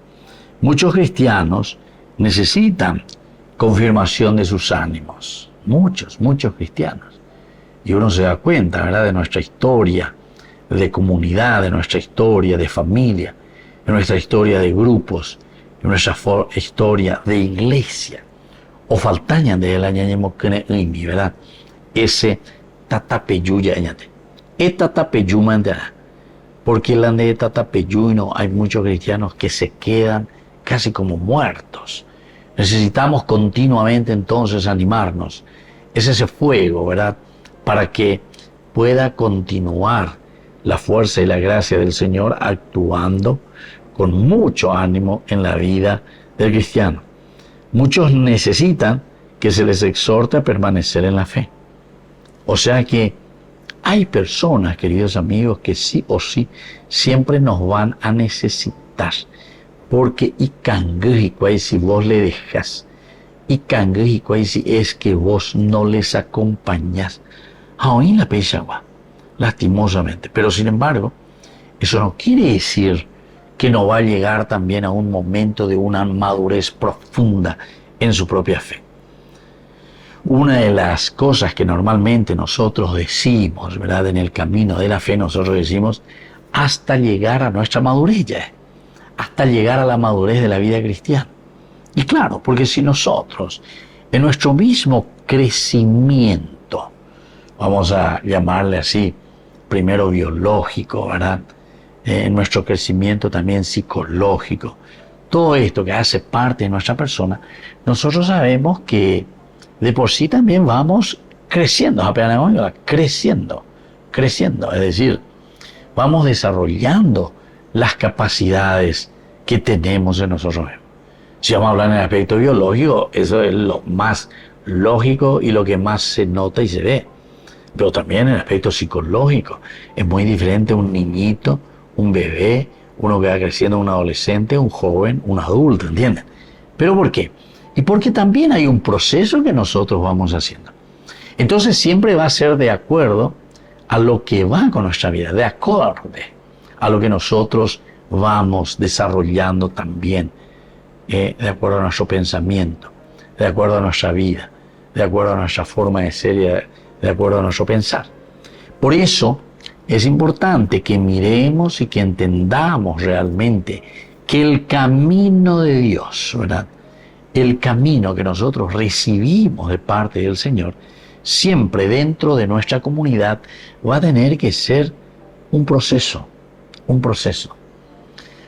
Muchos cristianos necesitan confirmación de sus ánimos. Muchos cristianos. Y uno se da cuenta, ¿verdad?, de nuestra historia de comunidad, de nuestra historia de familia, de nuestra historia de grupos, de nuestra historia de iglesia. O faltañan de la ñañemocne imi, ¿verdad? Ese tatapeyuya ñate. Tatapeyumandera. Porque la de tatapeyuino hay muchos cristianos que se quedan casi como muertos. Necesitamos continuamente entonces animarnos. Es ese fuego, ¿verdad?, para que pueda continuar la fuerza y la gracia del Señor actuando con mucho ánimo en la vida del cristiano. Muchos necesitan que se les exhorte a permanecer en la fe. O sea que hay personas, queridos amigos, que sí o sí siempre nos van a necesitar. Porque y cangrico si vos le dejas, y cangrico si es que vos no les acompañás. Aún la pechagua. Lastimosamente. Pero sin embargo, eso no quiere decir que no va a llegar también a un momento de una madurez profunda en su propia fe. Una de las cosas que normalmente nosotros decimos, ¿verdad?, en el camino de la fe, nosotros decimos hasta llegar a nuestra madurez ya, hasta llegar a la madurez de la vida cristiana. Y claro, porque si nosotros, en nuestro mismo crecimiento, vamos a llamarle así, primero biológico, ¿verdad?, nuestro crecimiento también psicológico, todo esto que hace parte de nuestra persona, nosotros sabemos que de por sí también vamos creciendo, creciendo, es decir, vamos desarrollando las capacidades que tenemos en nosotros mismos. Si vamos a hablar en el aspecto biológico, eso es lo más lógico y lo que más se nota y se ve. Pero también en el aspecto psicológico. Es muy diferente un niñito, un bebé, uno que va creciendo, un adolescente, un joven, un adulto, ¿entienden? ¿Pero por qué? Y porque también hay un proceso que nosotros vamos haciendo. Entonces siempre va a ser de acuerdo a lo que va con nuestra vida, de acorde a lo que nosotros vamos desarrollando también, de acuerdo a nuestro pensamiento, de acuerdo a nuestra vida, de acuerdo a nuestra forma de ser y de acuerdo a nuestro pensar. Por eso es importante que miremos y que entendamos realmente que el camino de Dios, ¿verdad?, el camino que nosotros recibimos de parte del Señor, siempre dentro de nuestra comunidad va a tener que ser un proceso.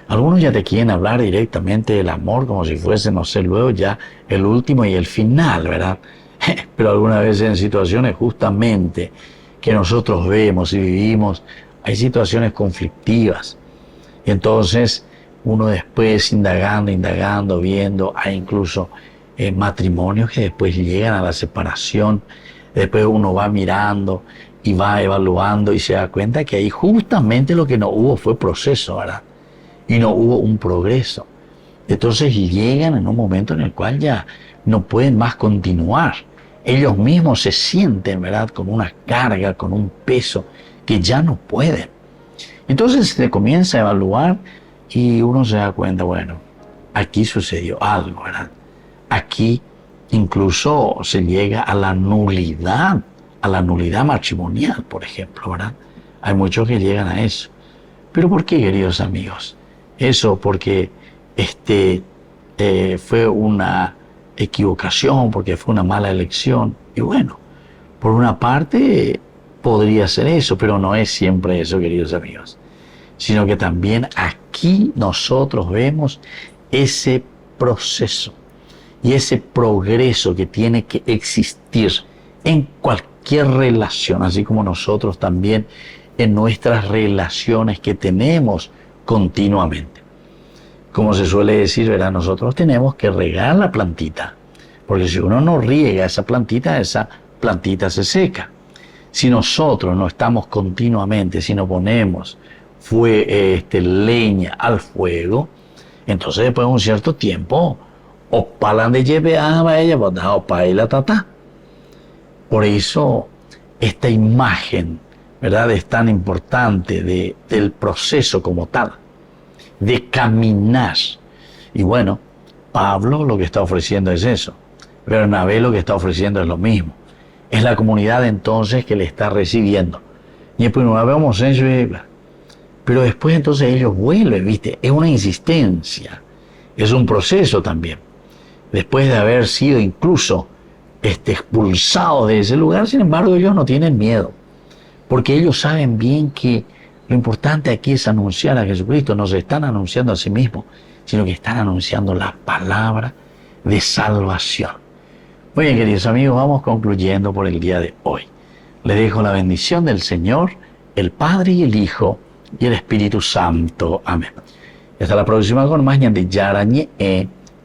Algunos ya te quieren hablar directamente del amor como si fuese, no sé, luego ya el último y el final, ¿verdad? Pero algunas veces en situaciones justamente que nosotros vemos y vivimos, hay situaciones conflictivas. Y entonces uno después indagando, viendo, hay incluso matrimonios que después llegan a la separación. Después uno va mirando y va evaluando y se da cuenta que ahí justamente lo que no hubo fue proceso, ¿verdad? Y no hubo un progreso. Entonces llegan en un momento en el cual ya no pueden más continuar. Ellos mismos se sienten, ¿verdad?, con una carga, con un peso que ya no pueden. Entonces se comienza a evaluar y uno se da cuenta, bueno, aquí sucedió algo, ¿verdad? Aquí incluso se llega a la nulidad matrimonial, por ejemplo, ¿verdad? Hay muchos que llegan a eso. ¿Pero por qué, queridos amigos? Eso porque fue una equivocación, porque fue una mala elección. Y bueno, por una parte podría ser eso, pero no es siempre eso, queridos amigos. Sino que también aquí nosotros vemos ese proceso y ese progreso que tiene que existir en cualquier relación, así como nosotros también en nuestras relaciones que tenemos continuamente. Como se suele decir, ¿verdad?, nosotros tenemos que regar la plantita, porque si uno no riega esa plantita se seca. Si nosotros no estamos continuamente, si no ponemos leña al fuego, entonces después de un cierto tiempo, o palan de llevar a ella, o para la tata. Por eso, esta imagen, ¿verdad?, es tan importante del proceso como tal, de caminar. Y bueno, Pablo lo que está ofreciendo es eso. Bernabé lo que está ofreciendo es lo mismo. Es la comunidad entonces que le está recibiendo. Y después no vemos eso, pero después entonces ellos vuelven, ¿viste? Es una insistencia, es un proceso también. Después de haber sido incluso expulsados de ese lugar, sin embargo ellos no tienen miedo, porque ellos saben bien que lo importante aquí es anunciar a Jesucristo. No se están anunciando a sí mismos, sino que están anunciando la palabra de salvación. Muy bien, queridos amigos, vamos concluyendo por el día de hoy. Les dejo la bendición del Señor, el Padre y el Hijo y el Espíritu Santo. Amén. Y hasta la próxima con más de Yarañe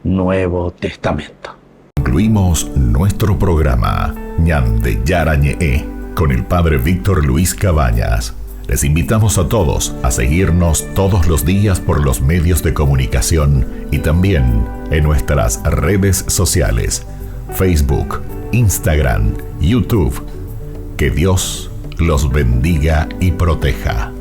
Nuevo Testamento. Concluimos nuestro programa Ñande Yarañe con el Padre Víctor Luis Cabañas. Les invitamos a todos a seguirnos todos los días por los medios de comunicación y también en nuestras redes sociales, Facebook, Instagram, YouTube. Que Dios los bendiga y proteja.